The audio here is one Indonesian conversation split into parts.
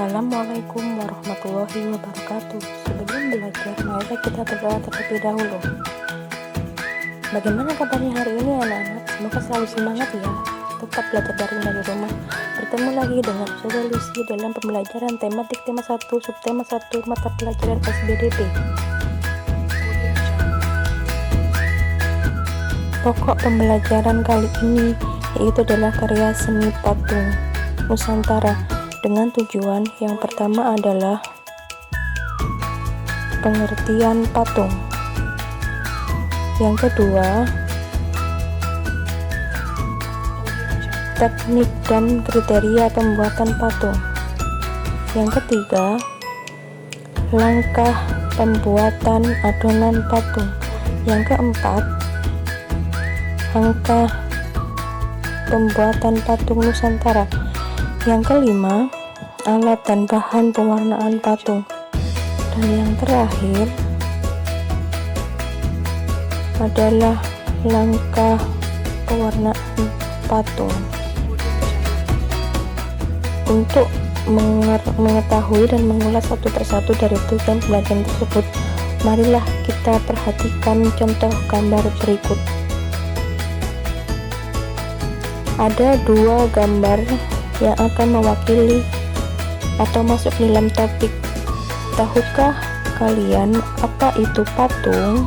Assalamualaikum warahmatullahi wabarakatuh. Sebelum belajar, mari kita berdoa terlebih dahulu. Bagaimana kabarnya hari ini anak-anak? Semoga selalu semangat ya. Tetap belajar dari rumah. Bertemu lagi dengan Ustazah Lucy dalam pembelajaran tematik tema 1, subtema 1, mata pelajaran SBDP. Pokok pembelajaran kali ini yaitu adalah karya seni patung Nusantara dengan tujuan yang pertama adalah pengertian patung, yang kedua teknik dan kriteria pembuatan patung, yang ketiga langkah pembuatan adonan patung, yang keempat langkah pembuatan patung Nusantara, yang kelima alat dan bahan pewarnaan patung, dan yang terakhir adalah langkah pewarnaan patung. Untuk mengetahui dan mengulas satu persatu dari tujuan pembelajaran tersebut, marilah kita perhatikan contoh gambar berikut. Ada dua gambar yang akan mewakili atau masuk dalam topik. Tahukah kalian apa itu patung?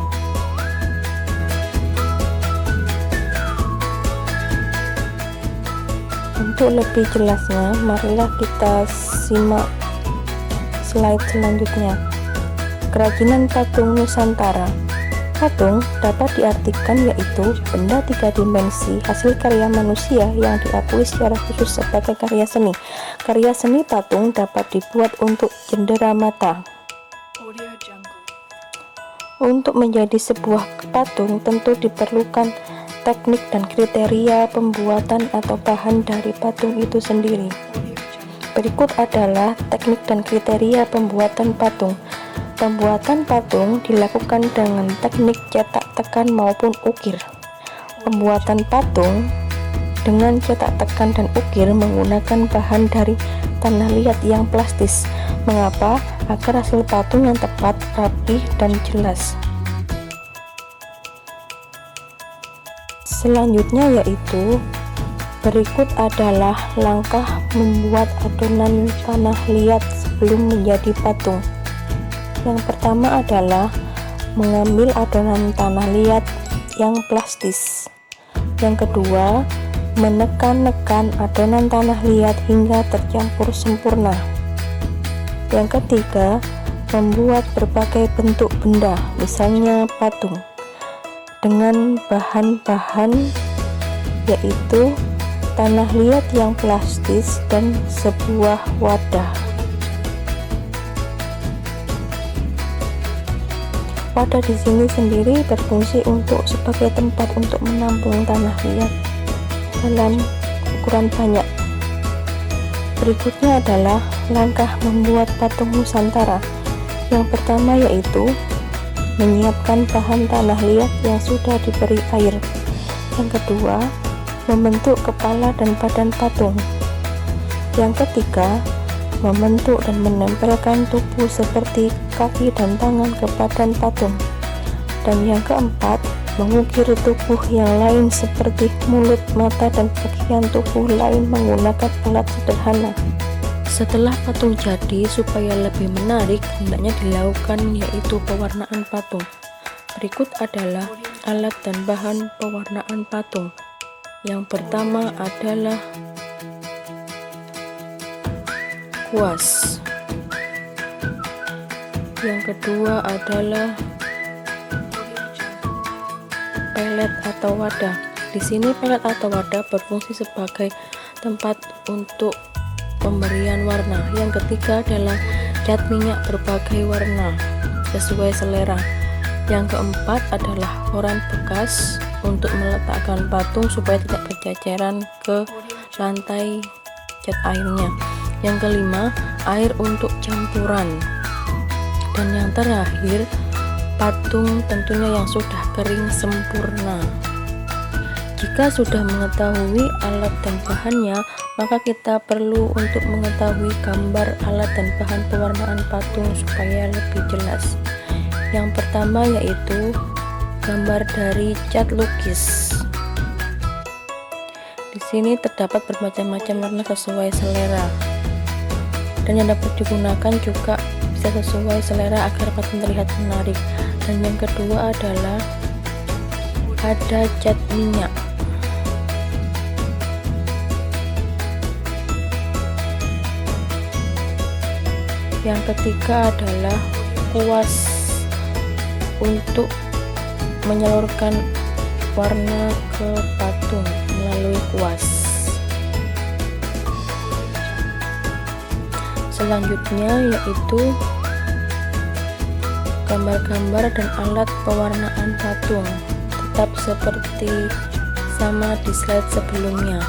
Untuk lebih jelasnya, marilah kita simak slide selanjutnya. Kerajinan patung Nusantara. Patung dapat diartikan yaitu benda tiga dimensi hasil karya manusia yang diakui secara khusus sebagai karya seni. Karya seni patung dapat dibuat untuk cendera mata. Untuk menjadi sebuah patung tentu diperlukan teknik dan kriteria pembuatan atau bahan dari patung itu sendiri. Berikut adalah teknik dan kriteria pembuatan patung. Pembuatan patung dilakukan dengan teknik cetak tekan maupun ukir. Pembuatan patung dengan cetak tekan dan ukir menggunakan bahan dari tanah liat yang plastis. Mengapa? Agar hasil patung yang tepat, rapi, dan jelas. Selanjutnya yaitu berikut adalah langkah membuat adonan tanah liat sebelum menjadi patung. Yang pertama adalah mengambil adonan tanah liat yang plastis. Yang kedua, menekan-nekan adonan tanah liat hingga tercampur sempurna. Yang ketiga, membuat berbagai bentuk benda, misalnya patung, dengan bahan-bahan yaitu tanah liat yang plastis dan sebuah wadah. Wadah di sini sendiri berfungsi sebagai tempat untuk menampung tanah liat dalam ukuran banyak. Berikutnya adalah langkah membuat patung Nusantara. Yang pertama yaitu menyiapkan bahan tanah liat yang sudah diberi air. Yang kedua, membentuk kepala dan badan patung. Yang ketiga, membentuk dan menempelkan tubuh seperti kaki dan tangan ke badan patung. Dan yang keempat, mengukir tubuh yang lain seperti mulut, mata, dan bagian tubuh lain menggunakan alat sederhana. Setelah patung jadi, supaya lebih menarik, hendaknya dilakukan yaitu pewarnaan patung. Berikut adalah alat dan bahan pewarnaan patung. Yang pertama adalah kuas. Yang kedua adalah pelet atau wadah. Di sini pelet atau wadah berfungsi sebagai tempat untuk pemberian warna. Yang ketiga adalah cat minyak berbagai warna sesuai selera. Yang keempat adalah koran bekas untuk meletakkan patung supaya tidak berceceran ke lantai cat airnya. Yang kelima, air untuk campuran. Dan yang terakhir, patung tentunya yang sudah kering sempurna. Jika sudah mengetahui alat dan bahannya, Maka kita perlu untuk mengetahui gambar alat dan bahan pewarnaan patung supaya lebih jelas. Yang pertama yaitu gambar dari cat lukis. Di sini terdapat bermacam-macam warna sesuai selera, dan yang dapat digunakan juga bisa sesuai selera agar patung terlihat menarik. Dan yang kedua adalah ada cat minyak. Yang ketiga adalah kuas untuk menyalurkan warna ke patung melalui kuas. Selanjutnya yaitu gambar-gambar dan alat pewarnaan patung, tetap seperti sama di slide sebelumnya.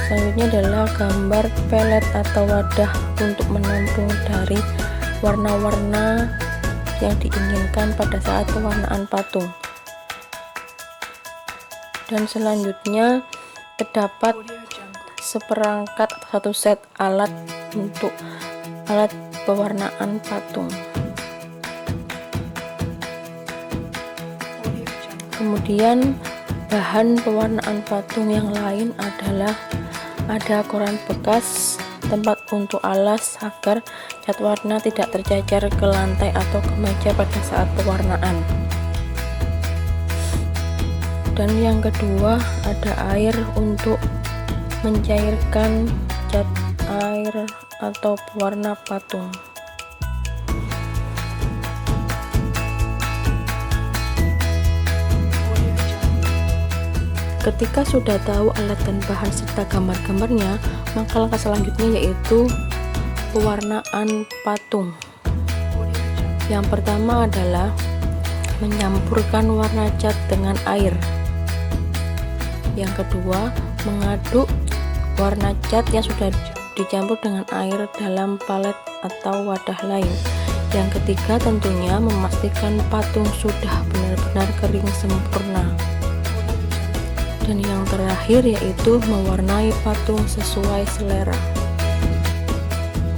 Selanjutnya adalah gambar pelet atau wadah untuk menampung dari warna-warna yang diinginkan pada saat pewarnaan patung. Dan selanjutnya terdapat seperangkat satu set alat untuk alat pewarnaan patung. Kemudian bahan pewarnaan patung yang lain adalah ada koran bekas, tempat untuk alas agar cat warna tidak tercecer ke lantai atau ke meja pada saat pewarnaan. Dan yang kedua ada air untuk mencairkan cat air atau pewarna patung. Ketika sudah tahu alat dan bahan serta gambar-gambarnya, maka langkah selanjutnya yaitu pewarnaan patung. Yang pertama adalah menyampurkan warna cat dengan air. Yang kedua, mengaduk warna cat yang sudah dicampur dengan air dalam palet atau wadah lain. Yang ketiga, tentunya memastikan patung sudah benar-benar kering sempurna. Dan yang terakhir yaitu mewarnai patung sesuai selera.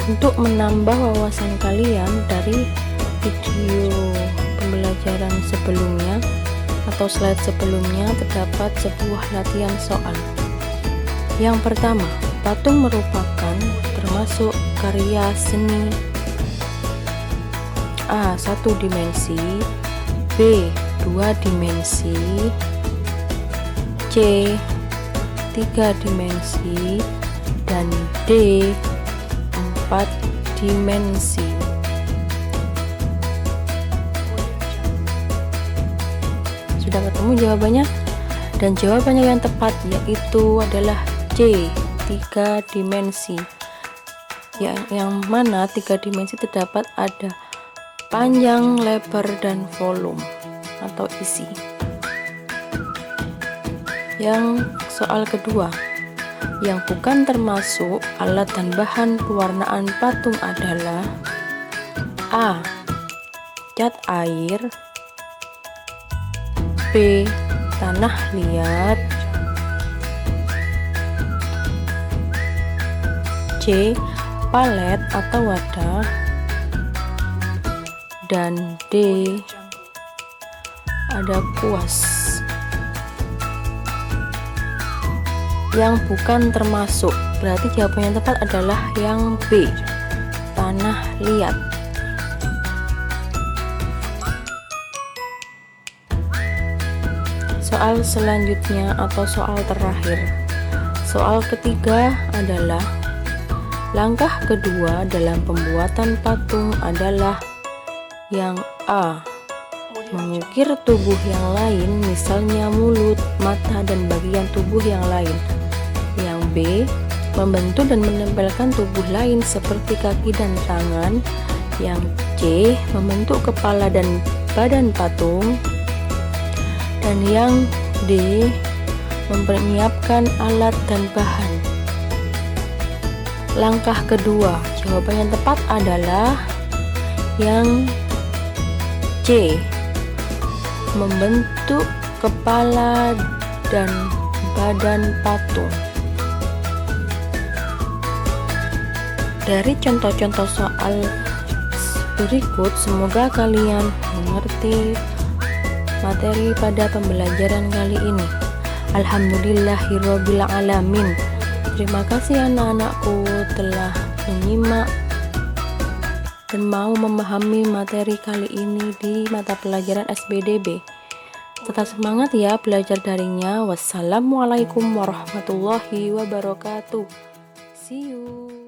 Untuk menambah wawasan kalian dari video pembelajaran sebelumnya atau slide sebelumnya, terdapat sebuah latihan soal. Yang pertama, patung merupakan termasuk karya seni A. 1 dimensi, B. 2 dimensi, C. 3 dimensi, dan D. 4 dimensi. Sudah ketemu jawabannya? Dan jawabannya yang tepat yaitu adalah C. 3 dimensi. Yang mana 3 dimensi terdapat ada panjang, lebar, dan volume atau isi. Yang soal kedua, yang bukan termasuk alat dan bahan pewarnaan patung adalah A. Cat air, B. Tanah liat, C. Palet atau wadah, dan D. ada kuas. Yang bukan termasuk, berarti jawaban yang tepat adalah yang B. Tanah liat. Soal selanjutnya atau soal terakhir. Soal ketiga adalah langkah kedua dalam pembuatan patung adalah yang A. Mengukir tubuh yang lain, misalnya mulut, mata, dan bagian tubuh yang lain. Yang B. Membentuk dan menempelkan tubuh lain seperti kaki dan tangan. Yang C. Membentuk kepala dan badan patung. Dan yang D. Menyiapkan alat dan bahan. Langkah kedua, jawaban yang tepat adalah yang C. Membentuk kepala dan badan patung. Dari contoh-contoh soal berikut, semoga kalian mengerti materi pada pembelajaran kali ini. Alhamdulillahirabbil alamin. Terima kasih anak-anakku telah menyimak dan mau memahami materi kali ini di mata pelajaran SBDB. Tetap semangat ya belajar daringnya. Wassalamualaikum warahmatullahi wabarakatuh. See you.